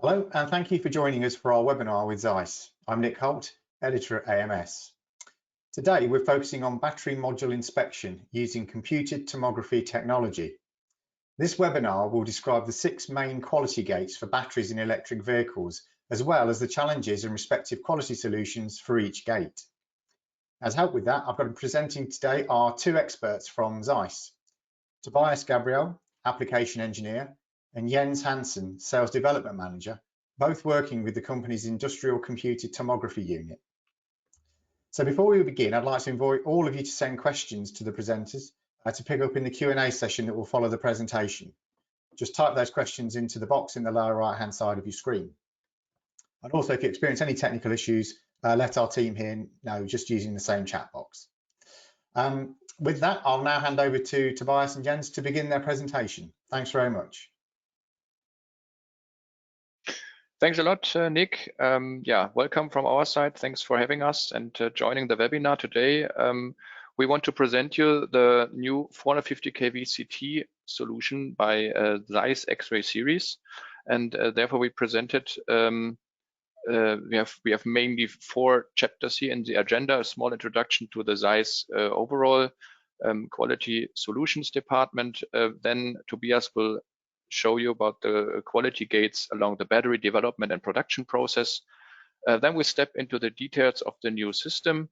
Hello, and thank you for joining us for our webinar with Zeiss. I'm Nick Holt, editor at AMS. Today, we're focusing on battery module inspection using computed tomography technology. This webinar will describe the 6 main quality gates for batteries in electric vehicles, as well as the challenges and respective quality solutions for each gate. As help with that, I've got presenting today are 2 experts from Zeiss, Tobias Gabriel, application engineer, and Jens Hansen, Sales Development Manager, both working with the company's Industrial Computed Tomography unit. So before we begin, I'd like to invite all of you to send questions to the presenters to pick up in the Q&A session that will follow the presentation. Just type those questions into the box in the lower right-hand side of your screen. And also, if you experience any technical issues, let our team here know just using the same chat box. With that, I'll now hand over to Tobias and Jens to begin their presentation. Thanks very much. Thanks a lot, Nick. Welcome from our side. Thanks for having us and joining the webinar today. We want to present you the new 450 kV CT solution by Zeiss X-ray series, and therefore we presented. We have mainly 4 chapters here in the agenda: a small introduction to the Zeiss overall quality solutions department. Then Tobias will show you about the quality gates along the battery development and production process. Then we step into the details of the new system.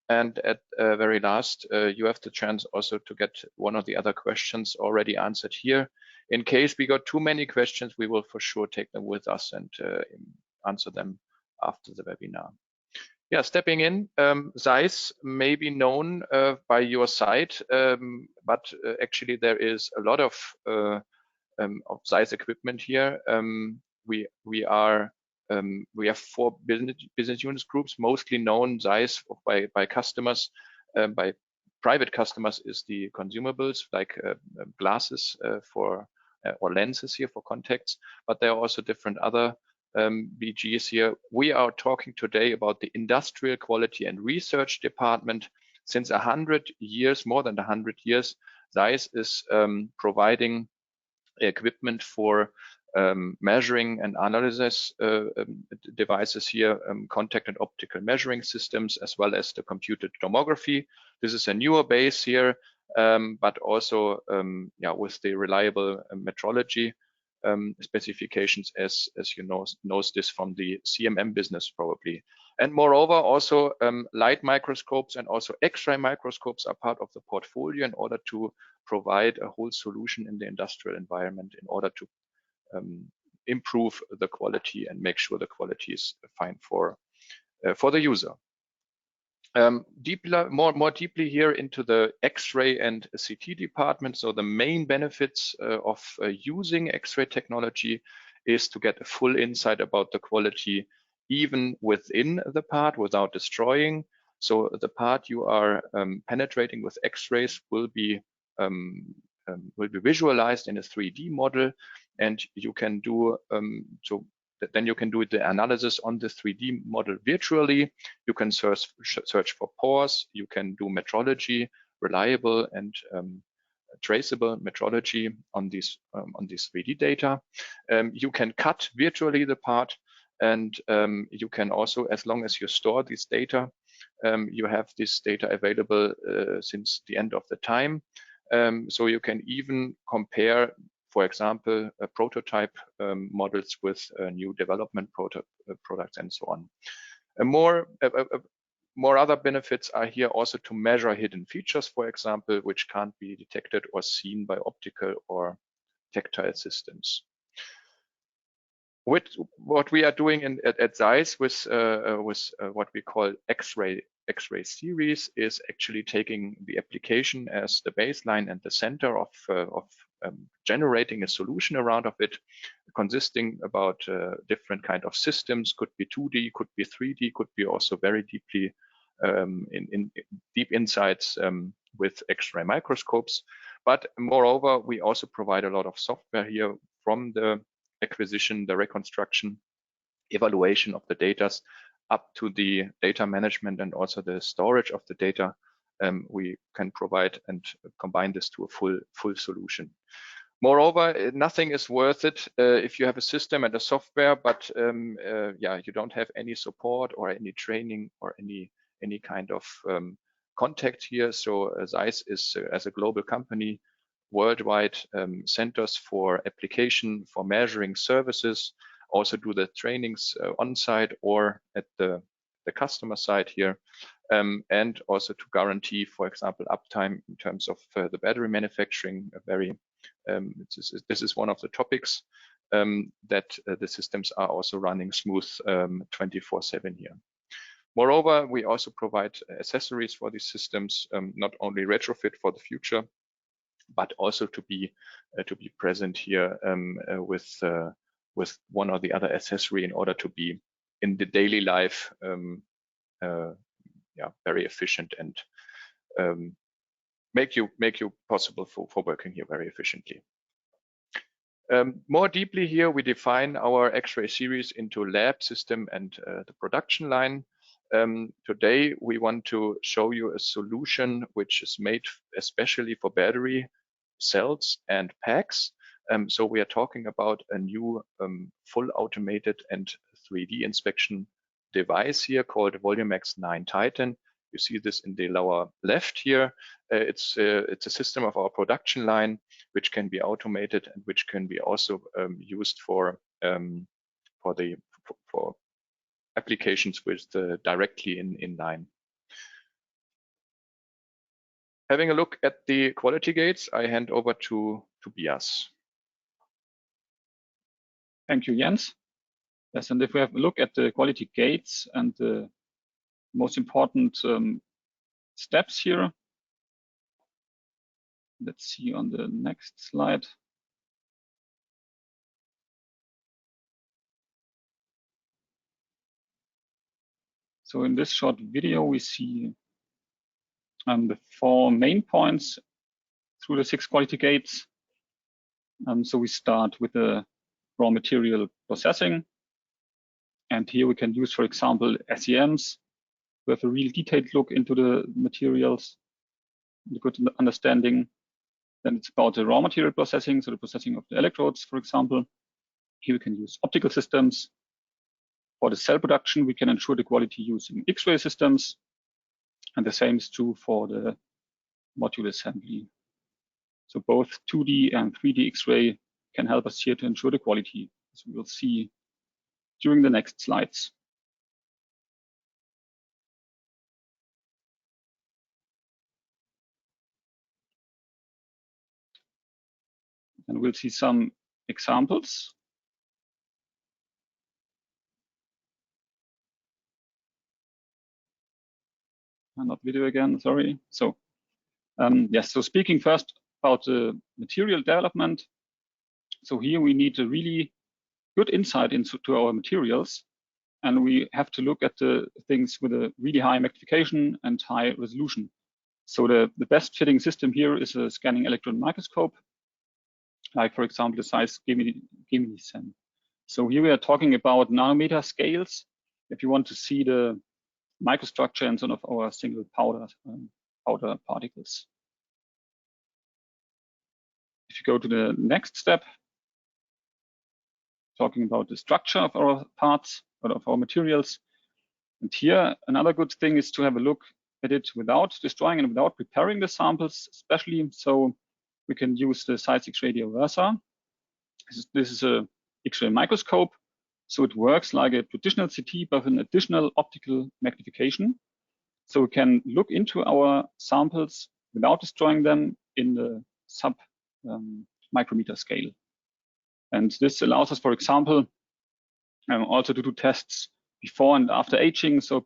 And at very last, you have the chance also to get one of the other questions already answered here. In case we got too many questions, we will for sure take them with us and answer them after the webinar. Yeah, stepping in, Zeiss may be known by your side, but actually there is a lot of Zeiss equipment here. We have 4 business units groups, mostly known Zeiss by customers. By private customers is the consumables like glasses or lenses here for contacts, but there are also different other BGs here. We are talking today about the Industrial Quality and Research Department. Since 100 years, more than 100 years, Zeiss is providing equipment for measuring and analysis devices here, contact and optical measuring systems, as well as the computed tomography. This is a newer base here, but also with the reliable metrology specifications, as you knows this from the CMM business probably. And moreover, also light microscopes and also X-ray microscopes are part of the portfolio in order to provide a whole solution in the industrial environment in order to improve the quality and make sure the quality is fine for the user. More deeply here into the X-ray and CT department. So the main benefits of using X-ray technology is to get a full insight about the quality even within the part without destroying. So the part you are penetrating with X-rays will be visualized in a 3D model, and you can do then you can do the analysis on the 3D model virtually. You can search for pores. You can do metrology, reliable and traceable metrology on these 3D data. You can cut virtually the part, and you can also, as long as you store this data, you have this data available since the end of the time. So you can even compare, for example, prototype models with new development products and so on. More other benefits are here also to measure hidden features, for example, which can't be detected or seen by optical or tactile systems. With what we are doing at Zeiss with what we call X-ray series is actually taking the application as the baseline and the center of generating a solution around of it, consisting about different kind of systems. Could be 2D, could be 3D, could be also very deeply in deep insights with X-ray microscopes. But moreover, we also provide a lot of software here from the acquisition, the reconstruction, evaluation of the data up to the data management and also the storage of the data. We can provide and combine this to a full solution. Moreover, nothing is worth it if you have a system and a software, but yeah, you don't have any support or any training or any kind of contact here. So Zeiss is, as a global company, worldwide centers for application, for measuring services, also do the trainings on site or at the customer side here, and also to guarantee, for example, uptime in terms of the battery manufacturing. A very this is one of the topics that the systems are also running smooth 24/7 here. Moreover, we also provide accessories for these systems, not only retrofit for the future, but also to be present here with one or the other accessory in order to be in the daily life yeah, very efficient and make you possible for working here very efficiently. More deeply here, we define our X-ray series into lab, system, and the production line. Today, we want to show you a solution which is made especially for battery cells and packs. So we are talking about a new full automated and 3D inspection device here called Volumex 9 Titan. You see this in the lower left here. It's a system of our production line, which can be automated and which can be also used for applications with directly in line. Having a look at the quality gates, I hand over to Tobias. Thank you, Jens. Yes, and if we have a look at the quality gates and the most important steps here, let's see on the next slide. So in this short video, we see the 4 main points through the 6 quality gates. So we start with the raw material processing. And here we can use, for example, SEMs. We have a real detailed look into the materials, a good understanding. Then it's about the raw material processing, so the processing of the electrodes, for example. Here we can use optical systems. For the cell production, we can ensure the quality using X-ray systems. And the same is true for the module assembly. So both 2D and 3D X-ray can help us here to ensure the quality, as we will see during the next slides. And we'll see some examples. Not video again, sorry. So yes, so speaking first about the material development. So here we need a really good insight into our materials. And we have to look at the things with a really high magnification and high resolution. So the best fitting system here is a scanning electron microscope, like for example, the Zeiss Gemini-Sen. So here we are talking about nanometer scales. If you want to see the microstructure and some of our single powder particles. If you go to the next step, talking about the structure of our parts or of our materials. And here, another good thing is to have a look at it without destroying and without preparing the samples, especially so we can use the Zeiss X-ray Versa. This is a X-ray microscope. So it works like a traditional CT, but with an additional optical magnification. So we can look into our samples without destroying them in the sub micrometer scale. And this allows us, for example, also to do tests before and after aging. So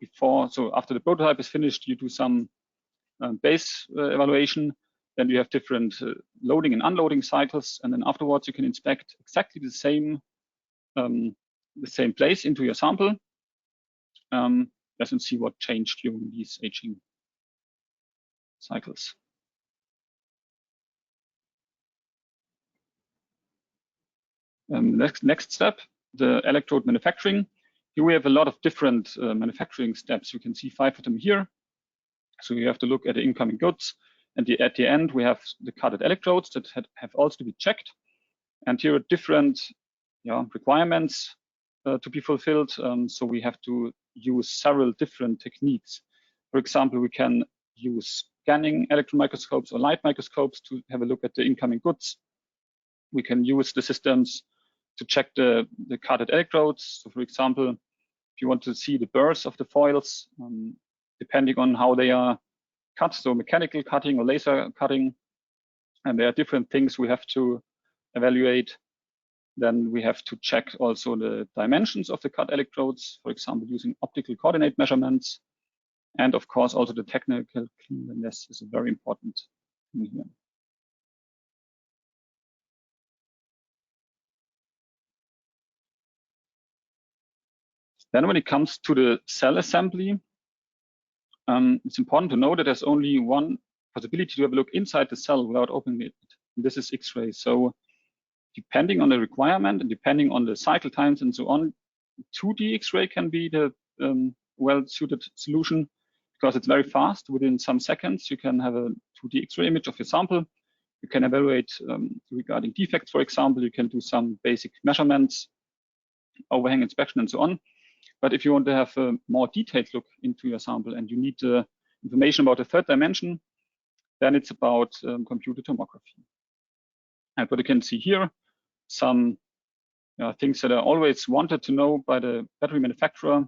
after the prototype is finished, you do some base evaluation. Then you have different loading and unloading cycles. And then afterwards, you can inspect exactly the same place into your sample, and see what changed during these aging cycles. Next step, the electrode manufacturing. Here we have a lot of different manufacturing steps. You can see 5 of them here. So you have to look at the incoming goods. And at the end, we have the cutted electrodes that have also to be checked. And here are different requirements to be fulfilled. So we have to use several different techniques. For example, we can use scanning electron microscopes or light microscopes to have a look at the incoming goods. We can use the systems to check the cutted electrodes. So for example, if you want to see the burrs of the foils, depending on how they are cut, so mechanical cutting or laser cutting, and there are different things we have to evaluate. Then we have to check also the dimensions of the cut electrodes, for example, using optical coordinate measurements. And of course, also the technical cleanliness is a very important thing here. Then when it comes to the cell assembly, it's important to know that there's only one possibility to have a look inside the cell without opening it. This is X-ray. So depending on the requirement and depending on the cycle times and so on, 2D X-ray can be the well-suited solution because it's very fast. Within some seconds, you can have a 2D X-ray image of your sample. You can evaluate regarding defects, for example. You can do some basic measurements, overhang inspection, and so on. But if you want to have a more detailed look into your sample and you need information about the third dimension, then it's about computed tomography. And what you can see here, some things that are always wanted to know by the battery manufacturer.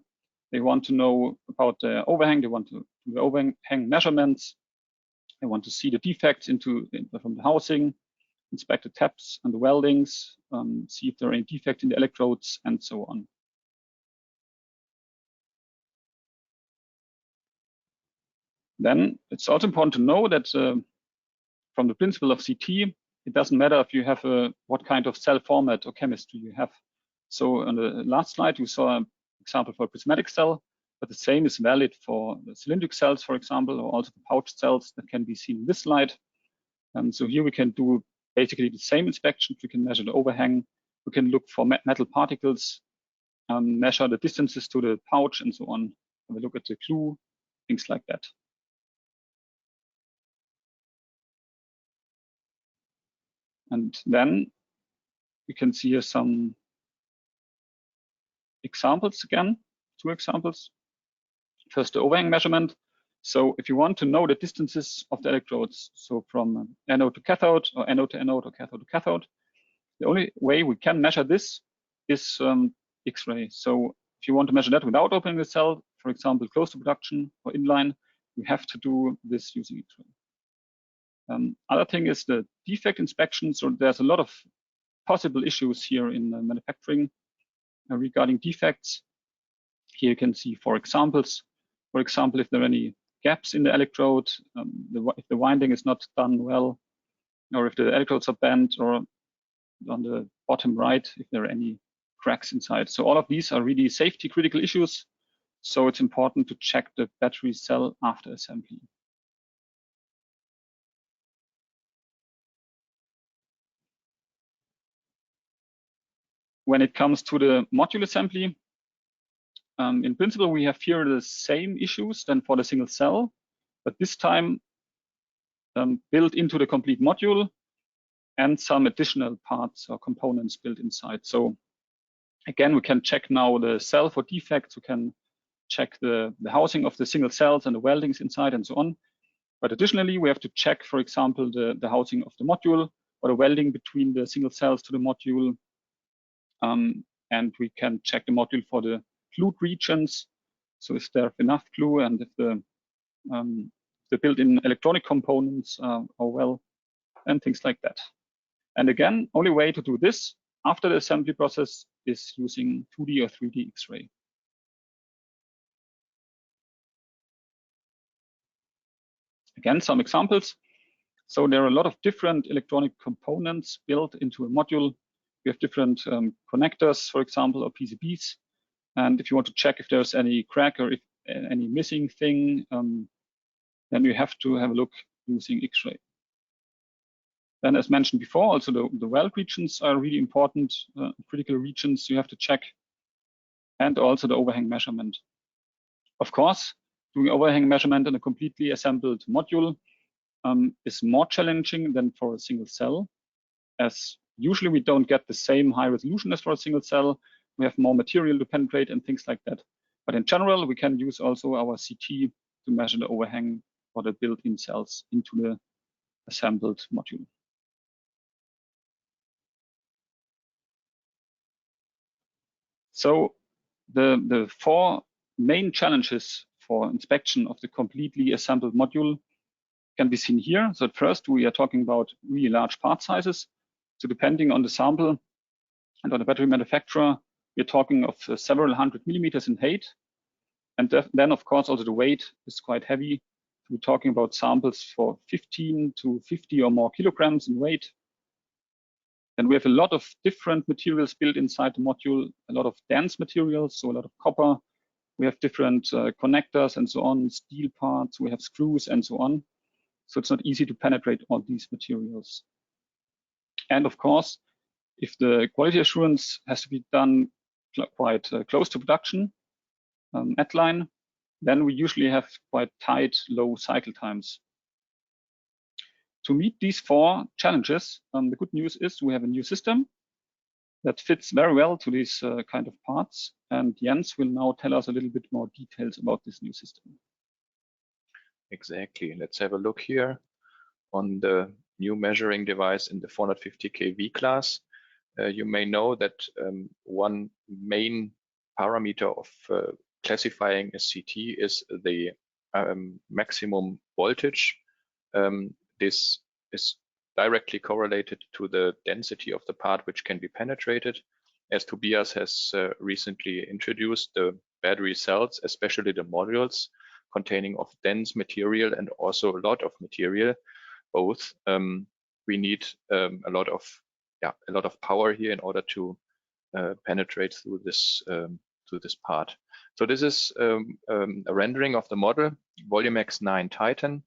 They want to know about the overhang. They want to do the overhang measurements. They want to see the defects from the housing, inspect the taps and the weldings, see if there are any defects in the electrodes, and so on. Then it's also important to know that from the principle of CT, it doesn't matter if you have what kind of cell format or chemistry you have. So on the last slide, you saw an example for a prismatic cell, but the same is valid for the cylindric cells, for example, or also the pouch cells that can be seen in this slide. So here we can do basically the same inspection. We can measure the overhang. We can look for metal particles, measure the distances to the pouch, and so on. Have a look at the glue, things like that. And then we can see here some examples again, 2 examples. First, the overhang measurement. So if you want to know the distances of the electrodes, so from anode to cathode, or anode to anode, or cathode to cathode, the only way we can measure this is X-ray. So if you want to measure that without opening the cell, for example, close to production or inline, you have to do this using X-ray. Other thing is the defect inspection. So there's a lot of possible issues here in manufacturing regarding defects. Here you can see 4 examples. For example, if there are any gaps in the electrode, if the winding is not done well, or if the electrodes are bent, or on the bottom right, if there are any cracks inside. So all of these are really safety critical issues. So it's important to check the battery cell after assembly. When it comes to the module assembly, in principle, we have here the same issues than for the single cell, but this time built into the complete module and some additional parts or components built inside. So again, we can check now the cell for defects. We can check the housing of the single cells and the weldings inside and so on. But additionally, we have to check, for example, the housing of the module or the welding between the single cells to the module. And we can check the module for the glued regions. So is there enough glue, and if the built-in electronic components are well, and things like that. And again, only way to do this after the assembly process is using 2D or 3D X-ray. Again, some examples. So there are a lot of different electronic components built into a module. We have different connectors, for example, or PCBs. And if you want to check if there's any crack or if any missing thing, then you have to have a look using X-ray. Then, as mentioned before, also the weld regions are really important, critical regions you have to check, and also the overhang measurement. Of course, doing overhang measurement in a completely assembled module is more challenging than for a single cell, as usually we don't get the same high resolution as for a single cell. We have more material to penetrate and things like that. But in general, we can use also our CT to measure the overhang or the built-in cells into the assembled module. So the four main challenges for inspection of the completely assembled module can be seen here. So at first, we are talking about really large part sizes. So depending on the sample and on the battery manufacturer, we're talking of several hundred millimeters in height. And then, of course, also the weight is quite heavy. We're talking about samples for 15 to 50 or more kilograms in weight. Then we have a lot of different materials built inside the module, a lot of dense materials, so a lot of copper. We have different connectors and so on, steel parts, we have screws and so on. So it's not easy to penetrate all these materials. And of course, if the quality assurance has to be done quite close to production at line, then we usually have quite tight, low cycle times. To meet these four challenges, the good news is we have a new system that fits very well to these kind of parts. And Jens will now tell us a little bit more details about this new system. Exactly. Let's have a look here on the new measuring device in the 450 kV class. You may know that one main parameter of classifying a CT is the maximum voltage. This is directly correlated to the density of the part which can be penetrated. As Tobias has recently introduced, the battery cells, especially the modules containing of dense material and also a lot of material, both, we need a lot of power here in order to penetrate through this part. So this is a rendering of the model, Volumex 9 Titan.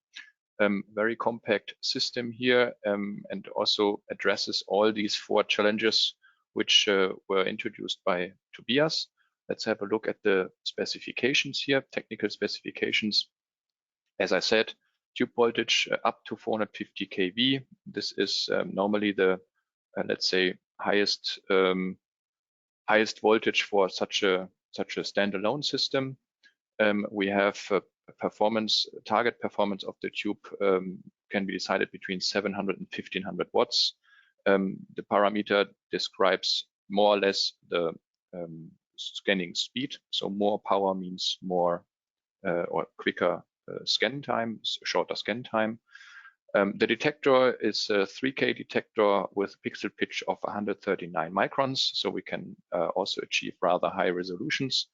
Very compact system here, and also addresses all these four challenges which were introduced by Tobias. Let's have a look at the specifications here, technical specifications. As I said, tube voltage up to 450 kV. This is normally the, let's say, highest voltage for such a standalone system. We have target performance of the tube can be decided between 700 and 1500 watts. The parameter describes more or less the scanning speed. So more power means more or quicker scan time, shorter scan time. The detector is a 3K detector with pixel pitch of 139 microns. So we can also achieve rather high resolutions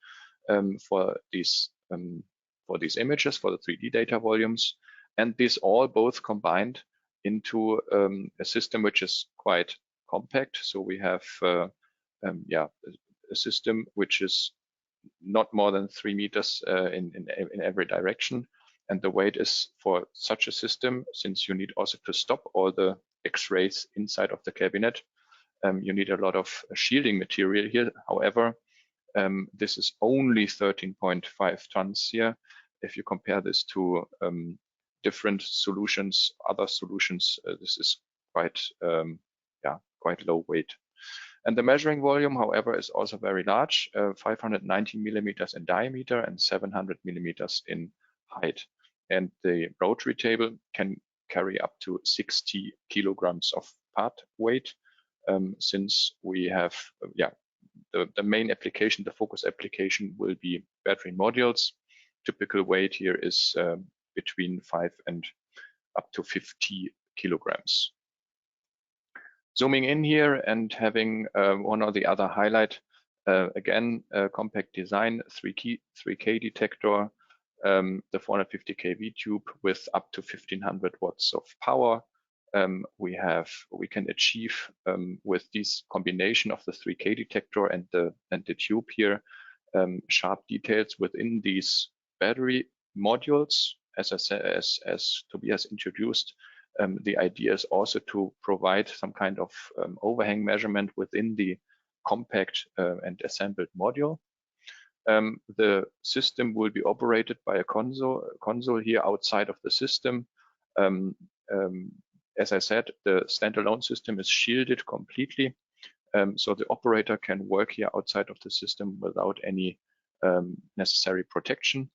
for these images, for the 3D data volumes. And this all both combined into a system which is quite compact. So we have a system which is not more than 3 meters in every direction. And the weight is for such a system, since you need also to stop all the X-rays inside of the cabinet, you need a lot of shielding material here. However, this is only 13.5 tons here. If you compare this to different solutions, other solutions, this is quite low weight. And the measuring volume, however, is also very large, 590 millimeters in diameter and 700 millimeters in height. And the rotary table can carry up to 60 kilograms of part weight, since we have, the main application, the focus application will be battery modules. Typical weight here is between 5 and up to 50 kilograms. Zooming in here and having one or the other highlight, again, compact design, 3K detector, the 450 kV tube with up to 1500 watts of power. We can achieve with this combination of the 3K detector and the tube here, sharp details within these battery modules. As I said, as Tobias introduced, the idea is also to provide some kind of overhang measurement within the compact and assembled module. The system will be operated by a console here outside of the system. As I said, the standalone system is shielded completely, so the operator can work here outside of the system without any necessary protection.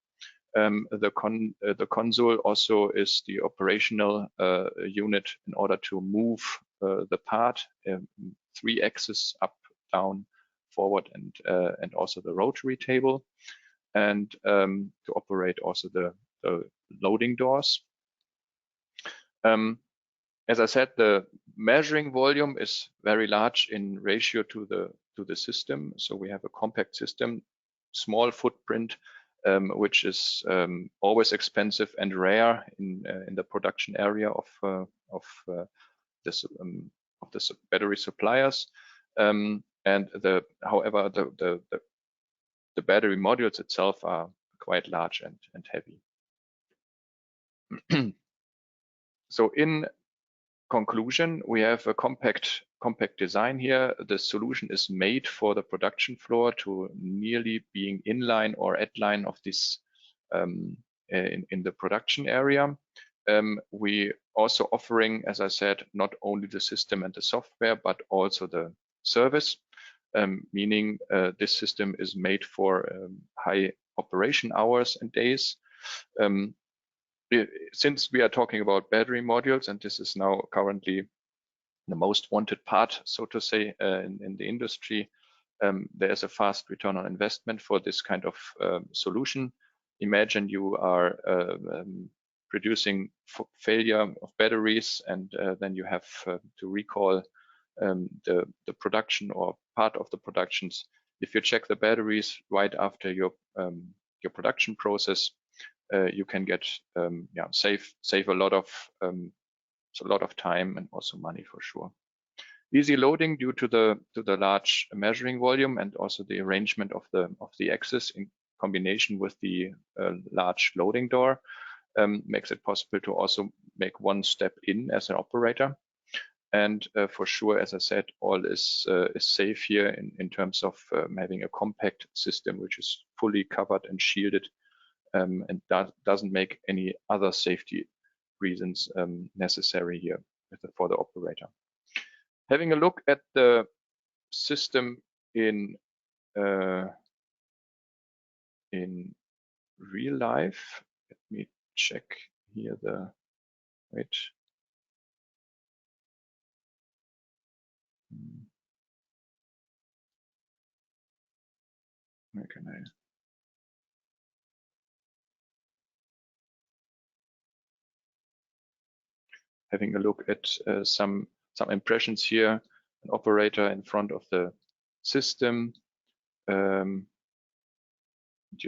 The console also is the operational unit in order to move the part 3 axes up, down, forward, and also the rotary table, and to operate also the loading doors. As I said, the measuring volume is very large in ratio to the system. So we have a compact system, small footprint, which is always expensive and rare in the production area of the battery suppliers. However, the battery modules itself are quite large and heavy. So in conclusion, we have a compact design here. The solution is made for the production floor to nearly being inline or at line of this in the production area. We also offering, as I said, not only the system and the software, but also the service, meaning this system is made for high operation hours and days. Since we are talking about battery modules, and this is now currently the most wanted part, so to say, in the industry, there's a fast return on investment for this kind of solution. Imagine you are producing failure of batteries, and then you have to recall the production or part of the productions. If you check the batteries right after your production process, you can get save a lot of time and also money for sure. Easy loading due to the large measuring volume and also the arrangement of the axis in combination with the large loading door makes it possible to also make one step in as an operator. And for sure, as I said, all is safe here in terms of having a compact system which is fully covered and shielded, and doesn't make any other safety reasons necessary here for the operator. Having a look at the system in real life, let me check here where can I? Having a look at some impressions here, an operator in front of the system. You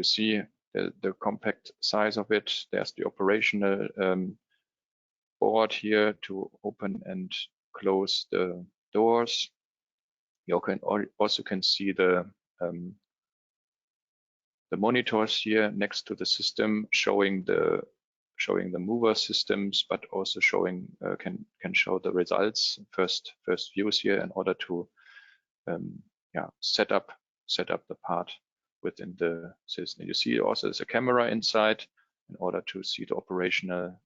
see the compact size of it. There's the operational board here to open and close the doors. You also can see the monitors here next to the system, showing the mover systems, but also showing can show the results, first views here in order to set up the part within the system. You see also there's a camera inside in order to see the operational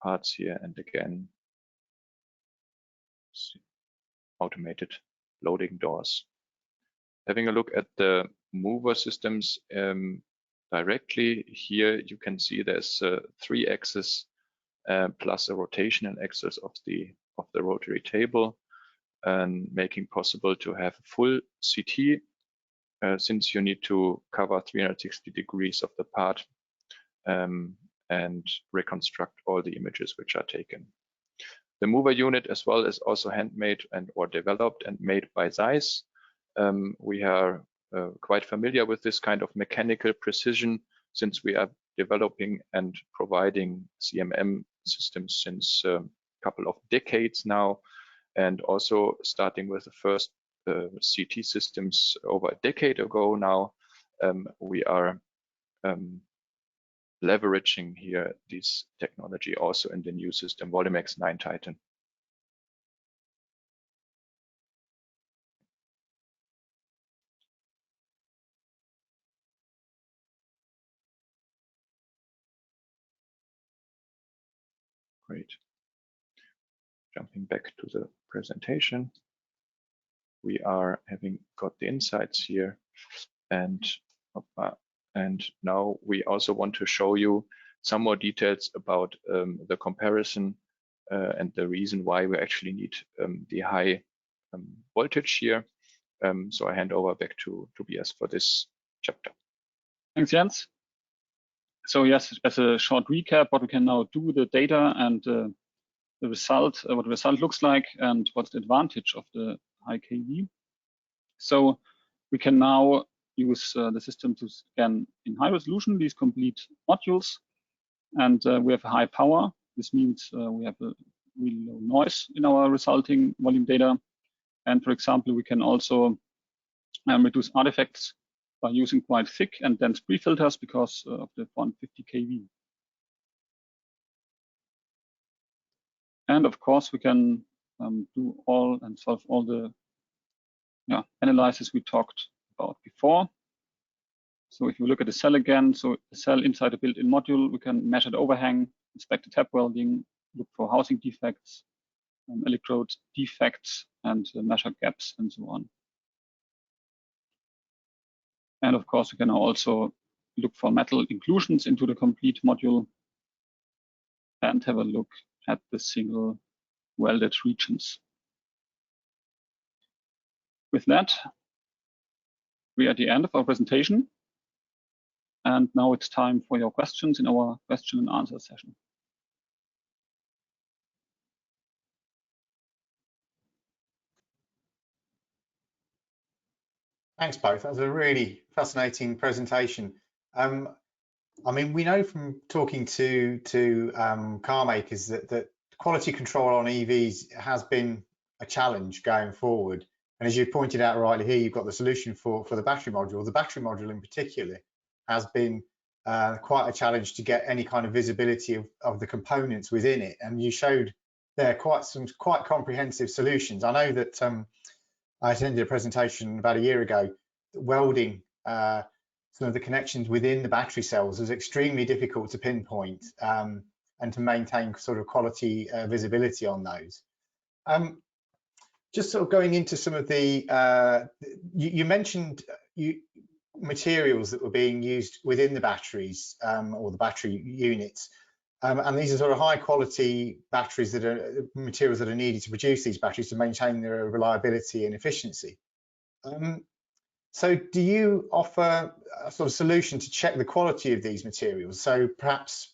parts here, and again automated loading doors. Having a look at the mover systems directly here, you can see there's 3 axes plus a rotational axis of the rotary table, and making possible to have full CT since you need to cover 360 degrees of the part and reconstruct all the images which are taken. The mover unit as well is also handmade or developed and made by Zeiss. We are quite familiar with this kind of mechanical precision since we are developing and providing CMM systems since a couple of decades now, and also starting with the first CT systems over a decade ago now. We are leveraging here this technology also in the new system Volumex 9 Titan. Great. Jumping back to the presentation. We are having got the insights here, and now we also want to show you some more details about the comparison and the reason why we actually need the high voltage here. So I hand over back to Tobias for this chapter. Thanks, Jens. So yes, as a short recap, what we can now do, the data and the result, what the result looks like, and what's the advantage of the high kV. So we can now use the system to scan in high resolution these complete modules, and we have a high power. This means we have a really low noise in our resulting volume data. And for example, we can also reduce artifacts by using quite thick and dense pre-filters because of the 450 kV. And of course, we can do all and solve all the analysis we talked about before. So if you look at the cell again, so the cell inside the built-in module, we can measure the overhang, inspect the tap welding, look for housing defects, electrode defects, and measure gaps and so on. And of course, we can also look for metal inclusions into the complete module and have a look at the single welded regions. With that, we are at the end of our presentation. And now it's time for your questions in our question and answer session. Thanks both. That was a really fascinating presentation. I mean, we know from talking to car makers that quality control on EVs has been a challenge going forward. And as you pointed out rightly here, you've got the solution for the battery module. The battery module in particular has been quite a challenge to get any kind of visibility of the components within it. And you showed there some quite comprehensive solutions. I know that I attended a presentation about a year ago, welding some of the connections within the battery cells is extremely difficult to pinpoint and to maintain sort of quality visibility on those. Just sort of going into some of the, you mentioned materials that were being used within the batteries or the battery units. And these are sort of high quality batteries that are materials that are needed to produce these batteries to maintain their reliability and efficiency. So do you offer a sort of solution to check the quality of these materials? So perhaps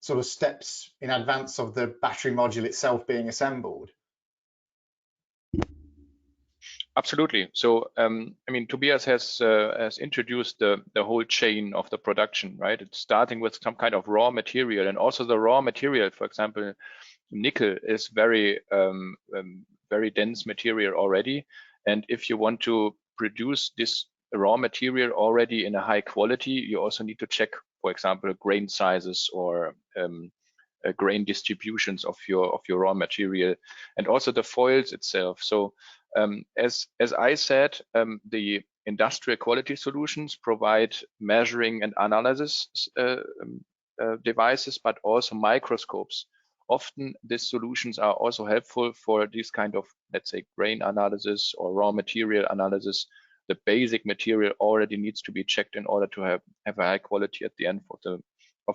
sort of steps in advance of the battery module itself being assembled? Absolutely. So, I mean, Tobias has introduced the whole chain of the production, right? It's starting with some kind of raw material, and also the raw material, for example, nickel is very dense material already. And if you want to produce this raw material already in a high quality, you also need to check, for example, grain sizes or grain distributions of your raw material, and also the foils itself. So as I said, the industrial quality solutions provide measuring and analysis devices, but also microscopes. Often these solutions are also helpful for this kind of, let's say, grain analysis or raw material analysis. The basic material already needs to be checked in order to have a high quality at the end of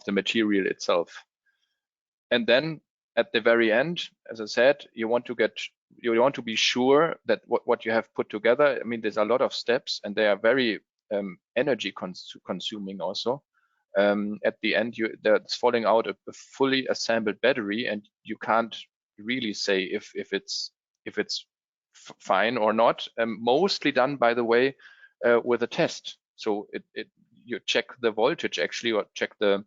the material itself. And then at the very end, as I said, you want to be sure that what you have put together, I mean, there's a lot of steps and they are very energy consuming also. At the end, that's falling out a fully assembled battery, and you can't really say if it's fine or not. Mostly done, by the way, with a test. So you check the voltage actually, or check the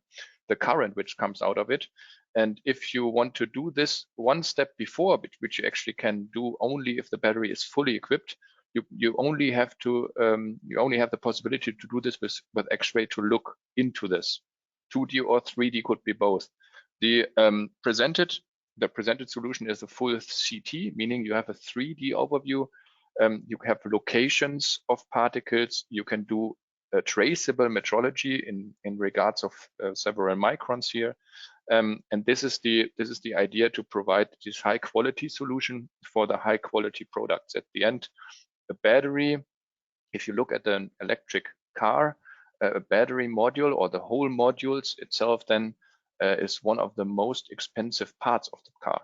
current which comes out of it. And if you want to do this one step before, which you actually can do only if the battery is fully equipped, you only have the possibility to do this with X-ray to look into this. 2D or 3D could be both. The presented solution is a full CT, meaning you have a 3D overview. You have locations of particles. You can do traceable metrology in regards of several microns here. And this is the idea, to provide this high quality solution for the high quality products. At the end, a battery, if you look at an electric car, a battery module or the whole modules itself then is one of the most expensive parts of the car.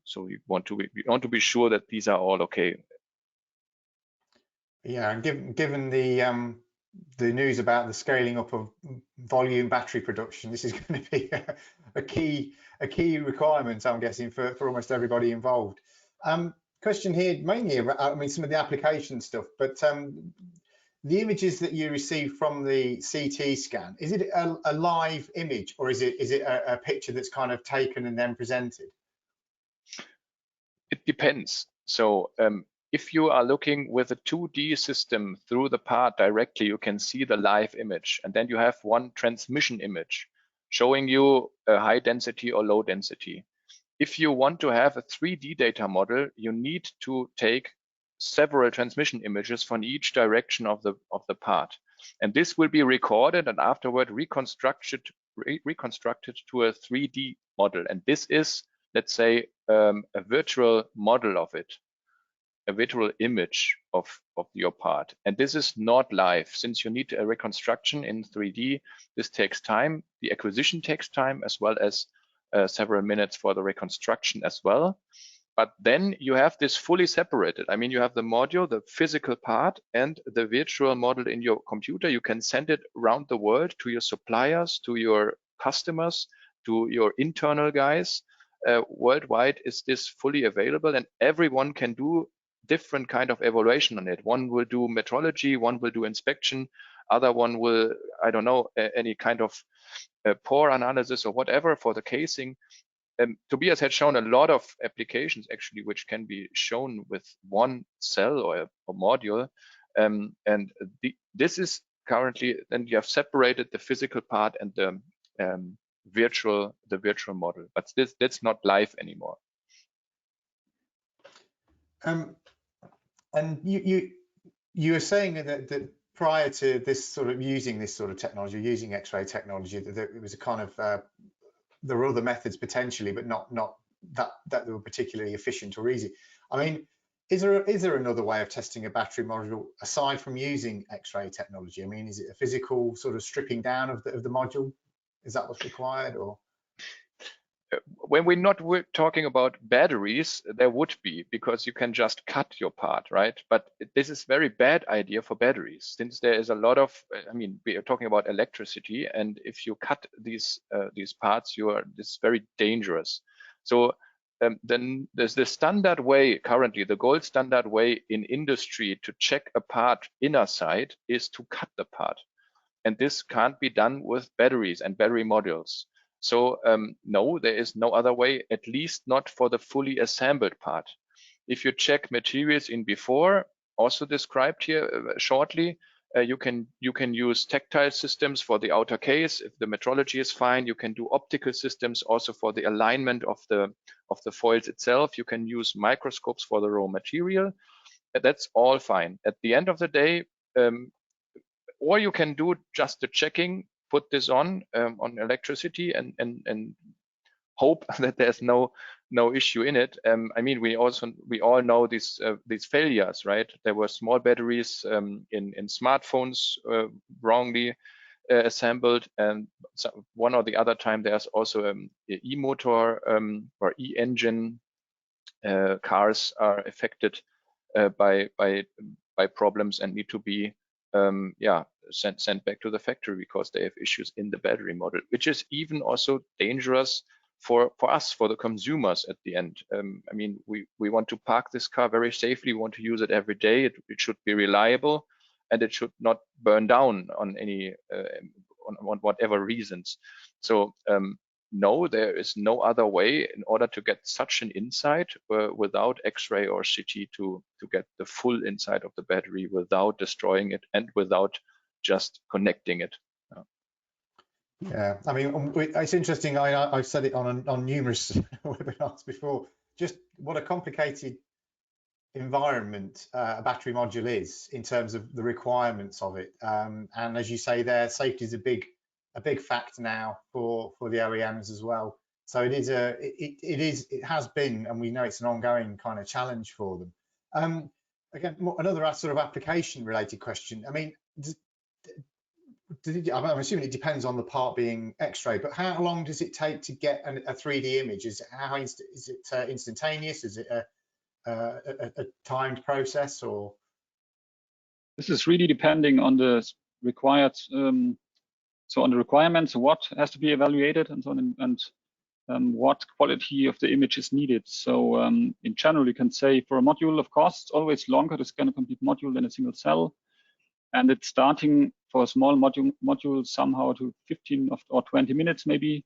So we want to be sure that these are all okay. Yeah, and given the news about the scaling up of volume battery production, this is going to be a key requirement, I'm guessing, for almost everybody involved. Question here, mainly about, I mean, some of the application stuff, but the images that you receive from the CT scan, is it a live image, or is it a picture that's kind of taken and then presented? It depends. So if you are looking with a 2D system through the part directly, you can see the live image, and then you have one transmission image showing you a high density or low density. If you want to have a 3D data model, you need to take several transmission images from each direction of the part, and this will be recorded and afterward reconstructed to a 3D model. And this is, let's say, a virtual model of it, a virtual image of your part. And this is not live. Since you need a reconstruction in 3D, this takes time. The acquisition takes time, as well as several minutes for the reconstruction as well. But then you have this fully separated. I mean, you have the module, the physical part, and the virtual model in your computer. You can send it around the world to your suppliers, to your customers, to your internal guys. Worldwide is this fully available, and everyone can do different kind of evaluation on it. One will do metrology, one will do inspection, other one will, I don't know, any kind of pore analysis or whatever for the casing. Tobias had shown a lot of applications actually, which can be shown with one cell or a module. This is currently, then you have separated the physical part and the virtual model, but that's not live anymore. And you were saying that prior to this sort of using this sort of technology, using X-ray technology, that it was a kind of there were other methods potentially, but not that were particularly efficient or easy. I mean, is there another way of testing a battery module aside from using X-ray technology? I mean, is it a physical sort of stripping down of the module? Is that what's required, or? When we're not talking about batteries, there would be, because you can just cut your part, right? But this is very bad idea for batteries, since there is a lot of, I mean, we are talking about electricity, and if you cut these parts, this is very dangerous. So then there's the standard way currently, the gold standard way in industry to check a part inner side is to cut the part, and this can't be done with batteries and battery modules. So no, there is no other way, at least not for the fully assembled part. If you check materials in before, also described here shortly, you can use tactile systems for the outer case. If the metrology is fine, you can do optical systems also for the alignment of the foils itself. You can use microscopes for the raw material. That's all fine. At the end of the day, or you can do just the checking, put this on electricity and hope that there's no issue in it. I mean, we all know these failures, right? There were small batteries in smartphones wrongly assembled, and one or the other time there's also an e-motor or e-engine. Cars are affected by problems and need to be sent back to the factory because they have issues in the battery model, which is even also dangerous for us, for the consumers at the end. I mean, we want to park this car very safely. We want to use it every day. It should be reliable, and it should not burn down on any on whatever reasons. So no, there is no other way in order to get such an insight without X-ray or CT to get the full insight of the battery without destroying it and without just connecting it. Yeah, I mean, it's interesting. I've said it on numerous webinars before, just what a complicated environment a battery module is in terms of the requirements of it. And as you say there, safety is a big a big factor now for the OEMs as well. So it is it has been, and we know it's an ongoing kind of challenge for them. Again, another sort of application related question. I mean, I'm assuming it depends on the part being X-ray, but how long does it take to get a 3D image? Is it instantaneous? Is it a timed process, or? This is really depending on the required, so on the requirements, what has to be evaluated and so on, and what quality of the image is needed. So in general, you can say for a module, of course, it's always longer to scan a complete module than a single cell. And it's starting for a small module somehow to 15 or 20 minutes maybe,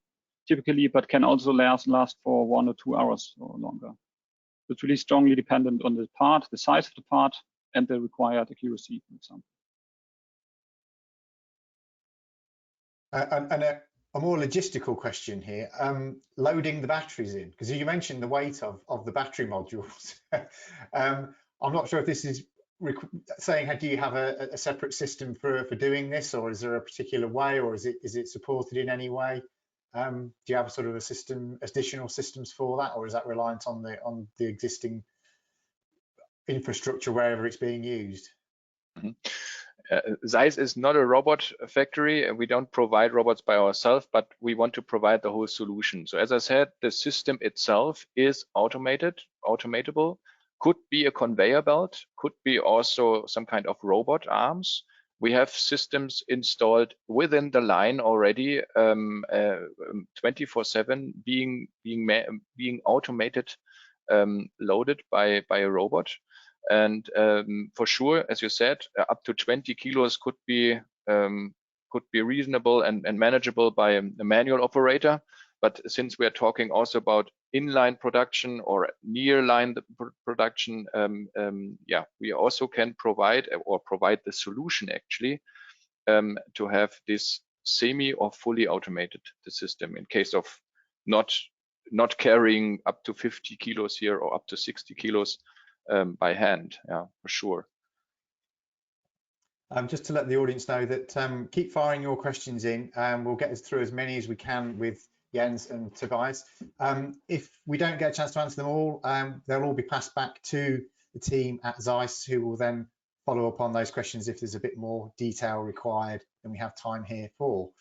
typically, but can also last for 1 or 2 hours or longer. It's really strongly dependent on the part, the size of the part, and the required accuracy, for example. And a more logistical question here, loading the batteries in, because you mentioned the weight of the battery modules. I'm not sure if this is saying, do you have a separate system for doing this, or is there a particular way, or is it supported in any way? Do you have sort of a system, additional systems for that, or is that reliant on the existing infrastructure wherever it's being used? Mm-hmm. Zeiss is not a robot factory. We don't provide robots by ourselves, but we want to provide the whole solution. So as I said, the system itself is automatable, could be a conveyor belt, could be also some kind of robot arms. We have systems installed within the line already, 24/7 being automated, loaded by a robot. And for sure, as you said, up to 20 kilos could be reasonable and manageable by a manual operator. But since we are talking also about inline production or near line production, we also can provide the solution actually to have this semi or fully automated the system in case of not carrying up to 50 kilos here or up to 60 kilos. By hand, yeah, for sure. Just to let the audience know that keep firing your questions in, we'll get through as many as we can with Jens and Tobias. If we don't get a chance to answer them all, they'll all be passed back to the team at Zeiss, who will then follow up on those questions if there's a bit more detail required than we have time here for.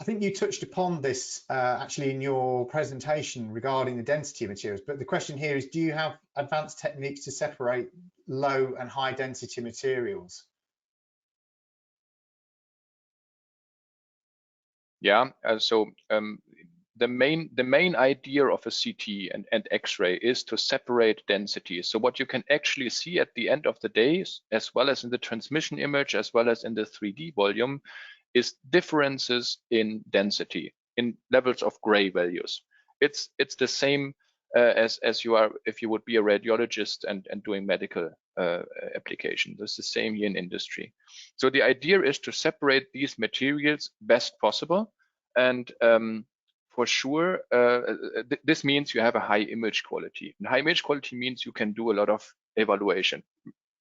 I think you touched upon this actually in your presentation regarding the density of materials, but the question here is, do you have advanced techniques to separate low and high density materials? Yeah, the main idea of a CT and X-ray is to separate density. So what you can actually see at the end of the day, as well as in the transmission image, as well as in the 3D volume, is differences in density, in levels of gray values. It's the same as you are if you would be a radiologist and doing medical application. It's the same here in industry. So the idea is to separate these materials best possible, and for sure this means you have a high image quality. And high image quality means you can do a lot of evaluation,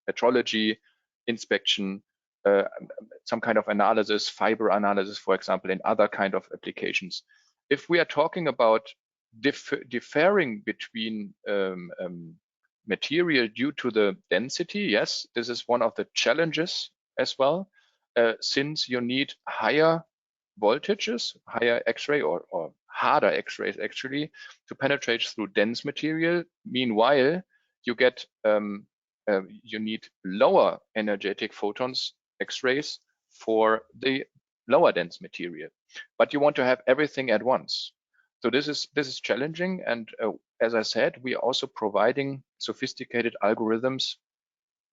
metrology, inspection, some kind of analysis, fiber analysis, for example, in other kind of applications. If we are talking about differing between material due to the density, yes, this is one of the challenges as well, since you need higher voltages, higher X-ray or harder X-rays actually to penetrate through dense material. Meanwhile, you get you need lower energetic photons, X-rays, for the lower dense material, but you want to have everything at once. So this is challenging, and as I said, we are also providing sophisticated algorithms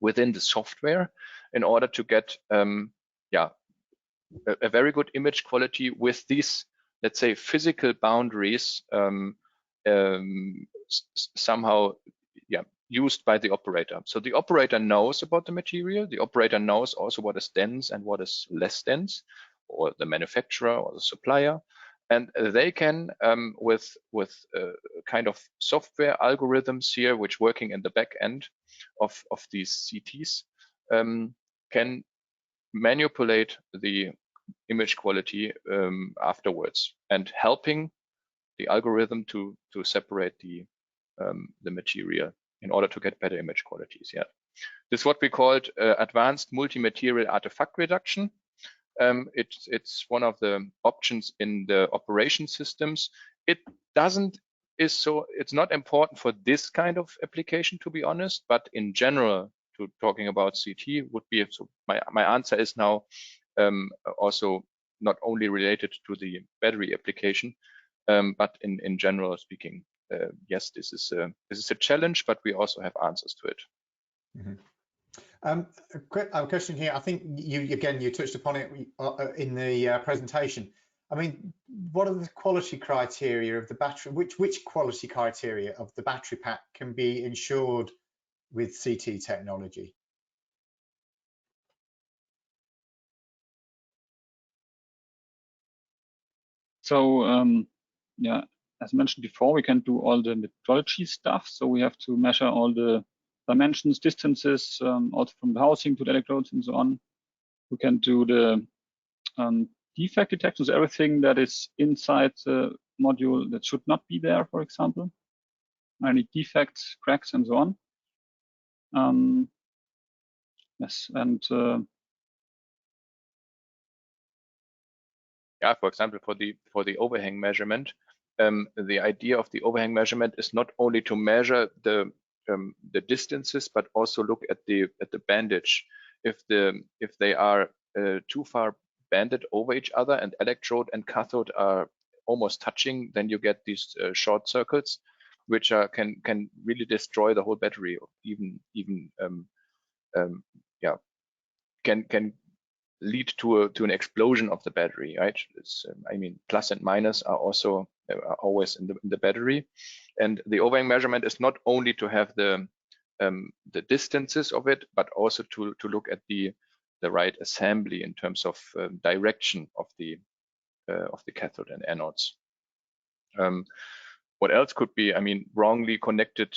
within the software in order to get a very good image quality with these, let's say, physical boundaries somehow used by the operator. So the operator knows about the material. The operator knows also what is dense and what is less dense, or the manufacturer or the supplier. And they can, with kind of software algorithms here, which working in the back end of these CTs, can manipulate the image quality afterwards, and helping the algorithm to separate the material in order to get better image qualities. Yeah, this is what we called advanced multi-material artifact reduction. It's one of the options in the operation systems. It's not important for this kind of application, to be honest, but in general, to talking about CT would be, so my answer is now also not only related to the battery application, but in general speaking, yes, this is a challenge, but we also have answers to it. Mm-hmm. A question here. I think you touched upon it in the presentation. I mean, what are the quality criteria of the battery? Which quality criteria of the battery pack can be ensured with CT technology? So yeah, as mentioned before, we can do all the metrology stuff. So we have to measure all the dimensions, distances, also from the housing to the electrodes and so on. We can do the defect detections, everything that is inside the module that should not be there, for example, any defects, cracks, and so on. Yes, and yeah, for example, for the overhang measurement, the idea of the overhang measurement is not only to measure the distances, but also look at the bandage. If they are too far banded over each other and electrode and cathode are almost touching, then you get these short circuits, which can really destroy the whole battery, or even yeah, can lead to an explosion of the battery, right? I mean, plus and minus are also always in the battery, and the overhang measurement is not only to have the distances of it, but also to look at the right assembly in terms of direction of the cathode and anodes. What else could be? I mean, wrongly connected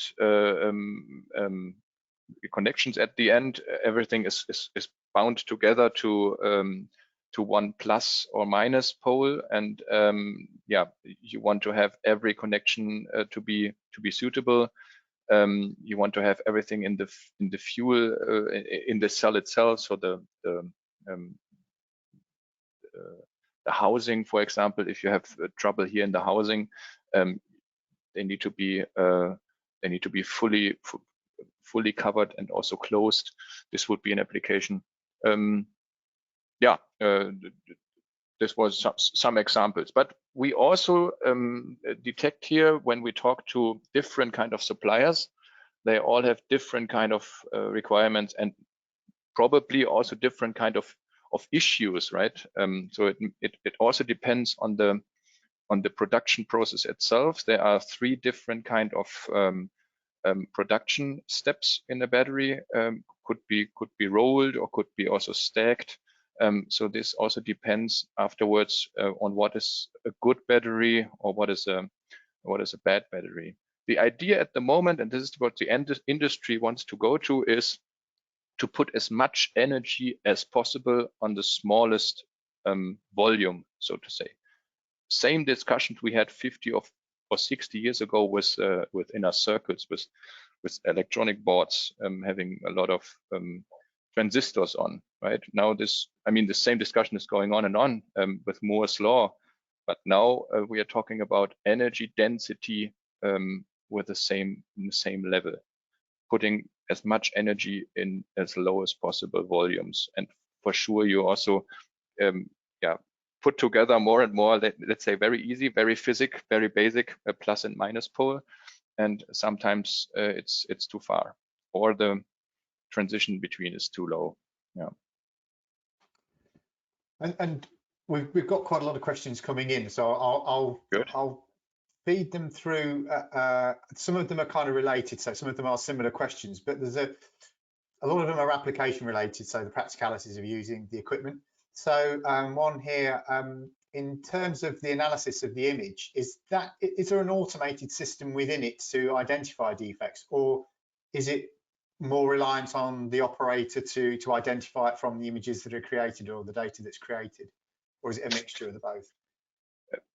connections at the end. Everything is bound together to one plus or minus pole, and yeah, you want to have every connection to be suitable. You want to have everything in the fuel in the cell itself. So the housing, for example, if you have trouble here in the housing, they need to be fully covered and also closed. This would be an application. Yeah, this was some examples, but we also detect here when we talk to different kind of suppliers, they all have different kind of requirements and probably also different kind of issues, right? So it also depends on the production process itself. There are 3 different kind of production steps in a battery. Could be rolled or could be also stacked. So this also depends afterwards on what is a good battery or what is a bad battery. The idea at the moment, and this is what the industry wants to go to, is to put as much energy as possible on the smallest volume, so to say. Same discussions we had 50 or 60 years ago with inner circuits, with electronic boards having a lot of transistors on, right? Now the same discussion is going on and on with Moore's law, but now we are talking about energy density with the same level, putting as much energy in as low as possible volumes. And for sure, you also put together more and more, let's say very easy, very physics, very basic plus and minus pole, and sometimes it's too far, or the transition between is too low. Yeah. And we've got quite a lot of questions coming in, so I'll feed them through. Some of them are kind of related, so some of them are similar questions, but there's a lot of them are application related, so the practicalities of using the equipment. So one here, in terms of the analysis of the image, is there an automated system within it to identify defects, or is it more reliant on the operator to identify it from the images that are created or the data that's created? or is it a mixture of the both?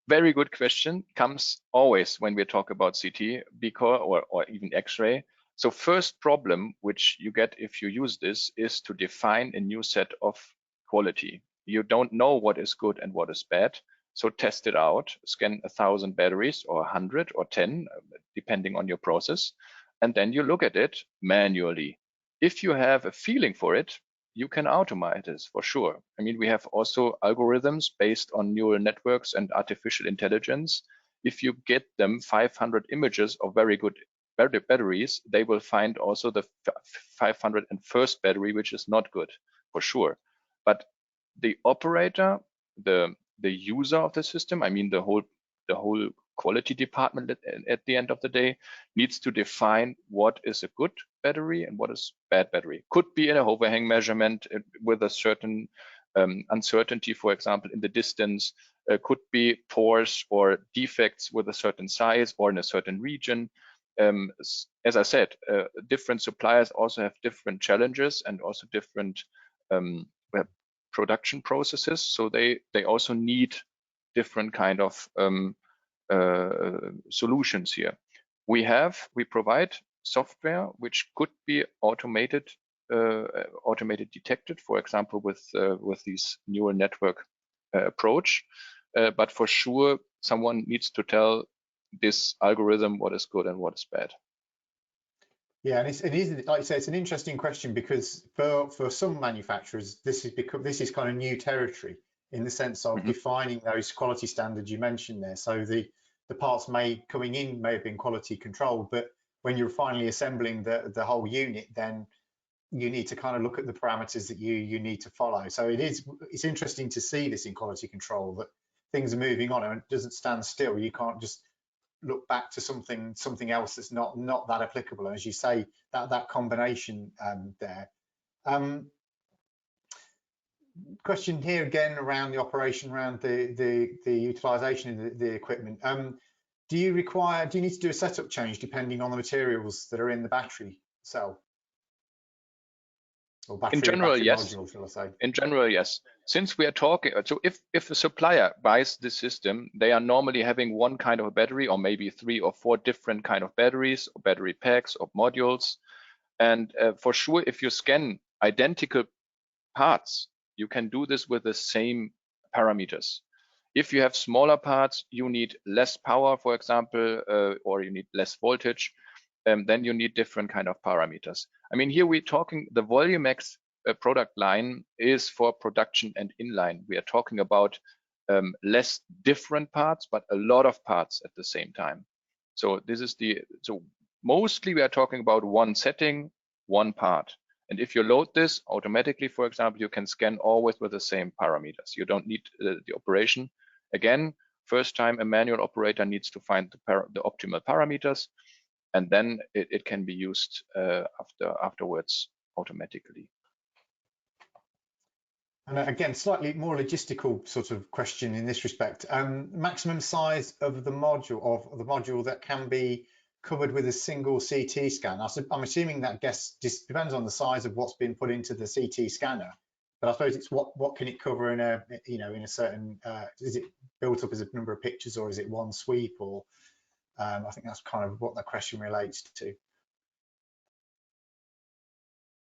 Very good question. Comes always when we talk about CT, because or even X-ray. So first problem which you get if you use this is to define a new set of quality. You don't know what is good and what is bad. So test it out, scan 1,000 batteries or 100 or 10, depending on your process. And then you look at it manually. If you have a feeling for it, you can automate this for sure. I mean, we have also algorithms based on neural networks and artificial intelligence. If you get them 500 images of very good batteries, they will find also the 501st battery, which is not good for sure. But the operator, the user of the system, I mean the whole quality department at the end of the day, needs to define what is a good battery and what is bad battery. Could be in a overhang measurement with a certain uncertainty, for example, in the distance. Could be pores or defects with a certain size or in a certain region. As I said, different suppliers also have different challenges and also different production processes. So they also need different kind of solutions here. We provide software which could be automated detected, for example, with these neural network approach. But for sure, someone needs to tell this algorithm what is good and what is bad. Yeah, and it is, like you say, it's an interesting question because for some manufacturers, this is kind of new territory in the sense of defining those quality standards you mentioned there. So the parts coming in may have been quality controlled, but when you're finally assembling the whole unit, then you need to kind of look at the parameters that you need to follow. So it's interesting to see this in quality control, that things are moving on and it doesn't stand still. You can't just look back to something else that's not that applicable. And as you say, that combination there. Question here again around the operation, around the utilization of the equipment. Do you need to do a setup change depending on the materials that are in the battery cell? Or battery, in general, battery yes. module, shall I say? In general, yes. Since we are talking, so if a supplier buys this system, they are normally having one kind of a battery or maybe 3 or 4 different kind of batteries or battery packs or modules. And for sure, if you scan identical parts, you can do this with the same parameters. If you have smaller parts, you need less power, for example, or you need less voltage, then you need different kind of parameters. I mean, here we're talking, the Volumex product line is for production and inline. We are talking about less different parts, but a lot of parts at the same time. So this is so mostly we are talking about one setting, one part. And if you load this automatically, for example, you can scan always with the same parameters. You don't need the operation. Again, first time a manual operator needs to find the optimal parameters, and then it can be used afterwards automatically. And again, slightly more logistical sort of question in this respect. Maximum size of the module that can be covered with a single CT scan. I'm assuming that just depends on the size of what's been put into the CT scanner. But I suppose it's what can it cover in a certain, is it built up as a number of pictures or is it one sweep, or I think that's kind of what the question relates to.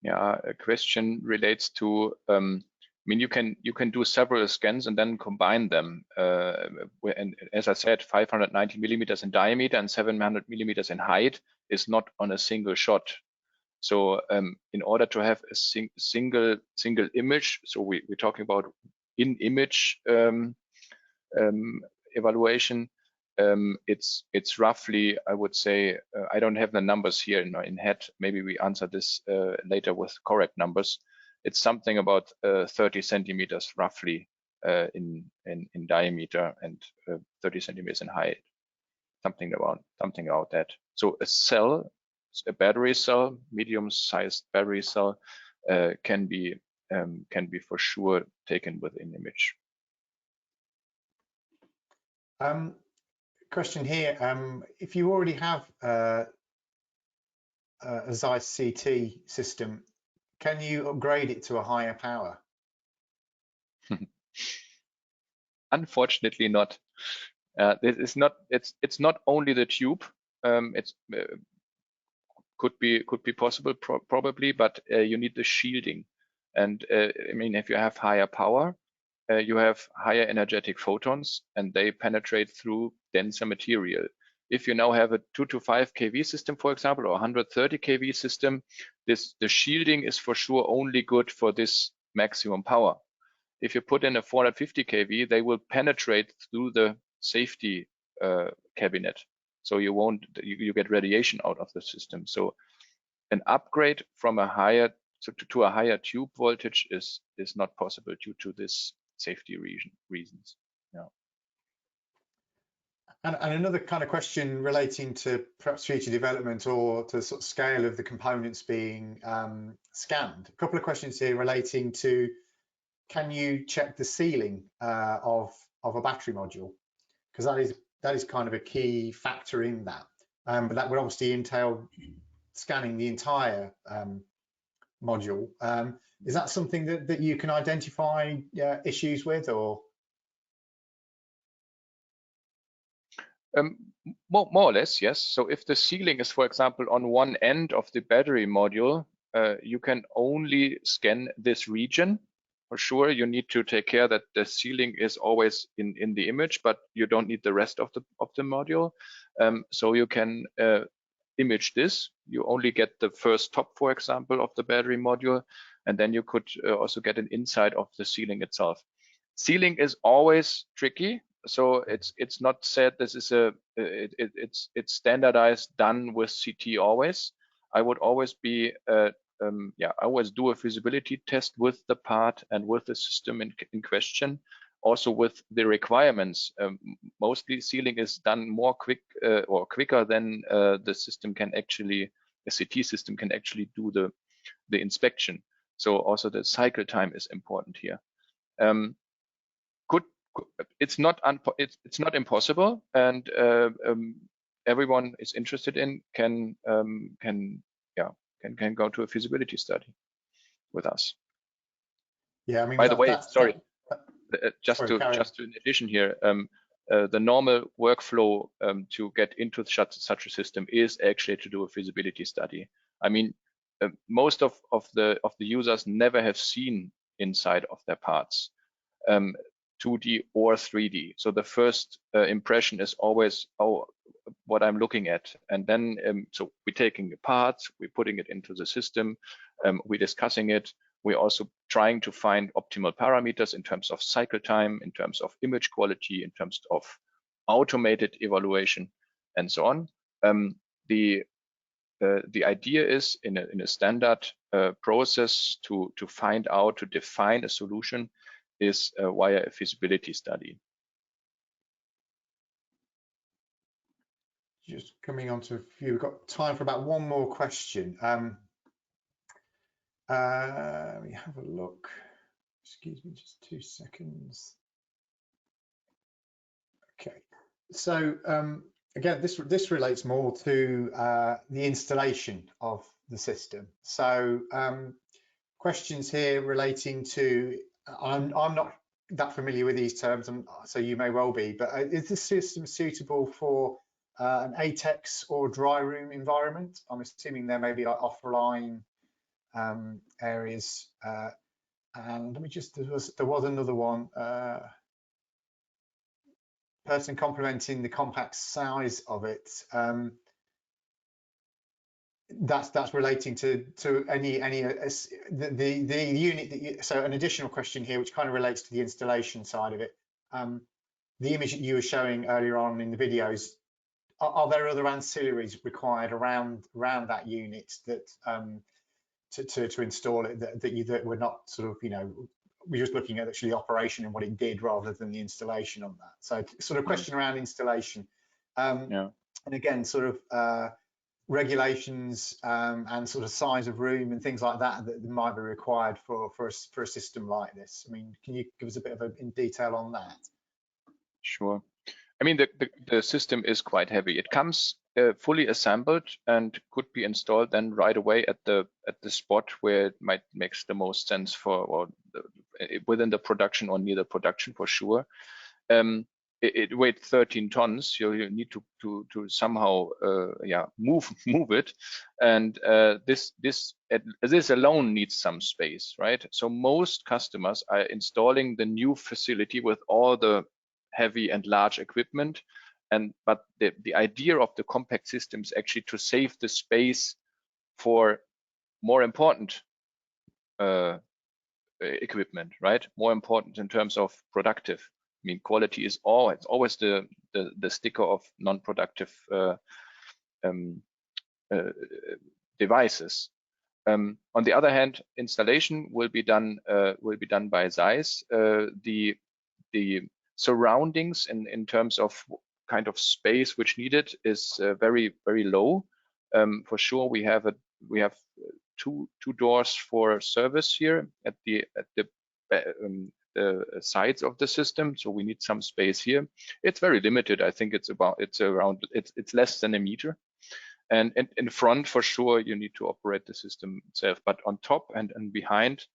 Yeah, a question relates to, I mean, you can do several scans and then combine them. And as I said, 590 millimeters in diameter and 700 millimeters in height is not on a single shot. So in order to have a single image, so we're talking about in-image evaluation. It's roughly, I would say, I don't have the numbers here in head. Maybe we answer this later with correct numbers. It's something about 30 centimeters roughly in diameter and 30 centimeters in height, something about that. So a cell, a battery cell, medium-sized battery cell, can be for sure taken with an image. Question here, if you already have a Zeiss CT system, can you upgrade it to a higher power? Unfortunately not. This is not. It's not only the tube. It's could be possible probably, but you need the shielding. And I mean, if you have higher power, you have higher energetic photons, and they penetrate through denser material. If you now have a 2 to 5 kV system, for example, or 130 kV system, the shielding is for sure only good for this maximum power. If you put in a 450 kV, they will penetrate through the safety cabinet. So you get radiation out of the system. So an upgrade from a higher to a higher tube voltage is not possible due to this safety reasons. Yeah. And another kind of question relating to perhaps future development or to sort of scale of the components being scanned. A couple of questions here relating to, can you check the sealing of a battery module? Because that is kind of a key factor in that. But that would obviously entail scanning the entire module. Is that something that you can identify issues with, or? More or less, yes. So if the sealing is, for example, on one end of the battery module, you can only scan this region. For sure, you need to take care that the sealing is always in the image, but you don't need the rest of the module. So you can image this. You only get the first top, for example, of the battery module, and then you could also get an insight of the sealing itself. Sealing is always tricky. So it's not said this is it's standardized done with CT always. I would always be I always do a feasibility test with the part and with the system in question, also with the requirements. Mostly sealing is done more quicker than the system can actually, a CT system can actually do the inspection. So also the cycle time is important here. It's not impossible, and everyone is interested in can go to a feasibility study with us. Yeah, I mean. By the way, sorry, just in addition here, the normal workflow to get into such a system is actually to do a feasibility study. I mean, most of the users never have seen inside of their parts. 2D or 3D. So the first impression is always, oh, what I'm looking at. And then, so we're taking the parts, we're putting it into the system, we're discussing it. We're also trying to find optimal parameters in terms of cycle time, in terms of image quality, in terms of automated evaluation, and so on. The idea is in a standard process to find out, to define a solution is via a feasibility study. Just coming on to a few, we've got time for about one more question. Let me have a look. Excuse me, just 2 seconds. Okay, so again, this relates more to the installation of the system. So questions here relating to, I'm not that familiar with these terms, so you may well be, but is this system suitable for an Atex or dry room environment? I'm assuming there may be like offline areas. And let me just, there was another one. Person complimenting the compact size of it. That's relating to any the unit that you, so an additional question here which kind of relates to the installation side of it. The image that you were showing earlier on in the videos, are there other ancillaries required around that unit that to install it that were not sort of, you know, we're just looking at actually the operation and what it did rather than the installation on that? So sort of question around installation. And again, sort of regulations and sort of size of room and things like that might be required for a system like this. I mean, can you give us a bit of in detail on that? Sure. I mean, the system is quite heavy. It comes fully assembled and could be installed then right away at the spot where it makes the most sense for, or within the production or near the production for sure. it weighs 13 tons. So you need to somehow move it, and this alone needs some space, right? So most customers are installing the new facility with all the heavy and large equipment, but the idea of the compact system is actually to save the space for more important equipment, right? More important in terms of productive. I mean, quality is always the sticker of non-productive devices. On the other hand, installation will be done by Zeiss. The surroundings in terms of kind of space which needed is very low. For sure, we have two doors for service here at the sides of the system, so we need some space here. It's very limited. I think it's less than a meter. And in front, for sure, you need to operate the system itself. But on top and behind,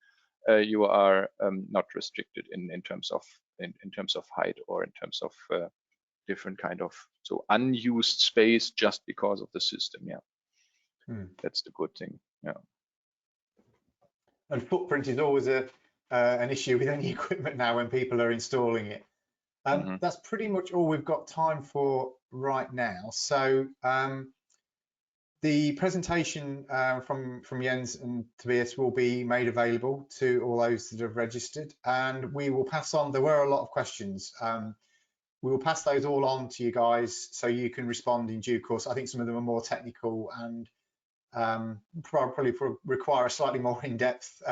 you are not restricted in terms of height or in terms of different kind of unused space just because of the system. Yeah, that's the good thing. Yeah. And footprint is always an issue with any equipment now when people are installing it. That's pretty much all we've got time for right now. So the presentation from Jens and Tobias will be made available to all those that have registered, and we will pass on. There were a lot of questions. We will pass those all on to you guys so you can respond in due course. I think some of them are more technical and probably require a slightly more in-depth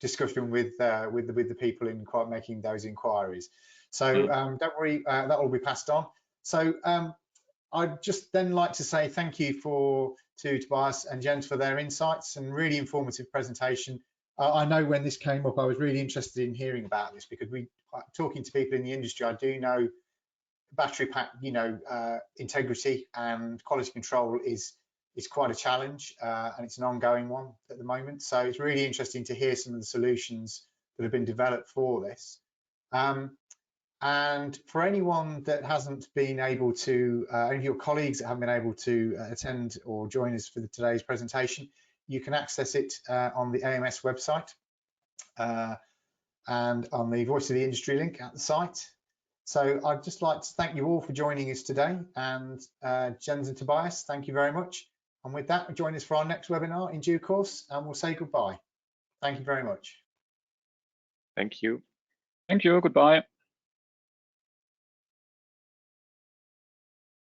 discussion with the people in making those inquiries. So don't worry, that will be passed on. So I'd just then like to say thank you to Tobias and Jens for their insights and really informative presentation. I know when this came up, I was really interested in hearing about this because talking to people in the industry, I do know battery pack, integrity and quality control is quite a challenge, and it's an ongoing one at the moment. So it's really interesting to hear some of the solutions that have been developed for this. And for anyone that hasn't been able to, any of your colleagues that haven't been able to attend or join us for today's presentation, you can access it on the AMS website and on the Voice of the Industry link at the site. So I'd just like to thank you all for joining us today, and Jens and Tobias, thank you very much. And with that, join us for our next webinar in due course, and we'll say goodbye. Thank you very much. Thank you. Thank you. Goodbye.